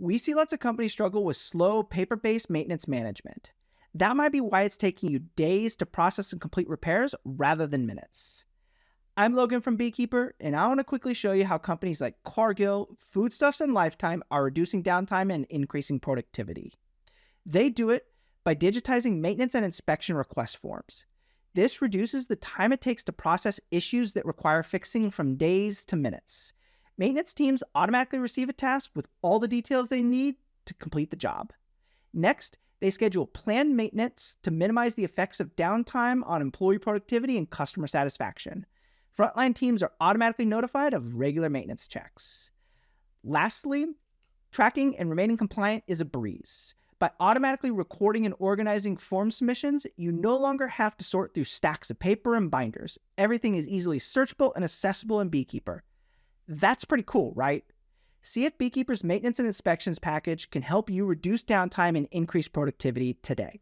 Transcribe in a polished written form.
We see lots of companies struggle with slow, paper based maintenance management. That might be why it's taking you days to process and complete repairs rather than minutes. I'm Logan from Beekeeper, and I want to quickly show you how companies like Cargill, Foodstuffs, and Lifetime are reducing downtime and increasing productivity. They do it by digitizing maintenance and inspection request forms. This reduces the time it takes to process issues that require fixing from days to minutes. Maintenance teams automatically receive a task with all the details they need to complete the job. Next, they schedule planned maintenance to minimize the effects of downtime on employee productivity and customer satisfaction. Frontline teams are automatically notified of regular maintenance checks. Lastly, tracking and remaining compliant is a breeze. By automatically recording and organizing form submissions, you no longer have to sort through stacks of paper and binders. Everything is easily searchable and accessible in Beekeeper. That's pretty cool, right? See if Beekeeper's maintenance and inspections package can help you reduce downtime and increase productivity today.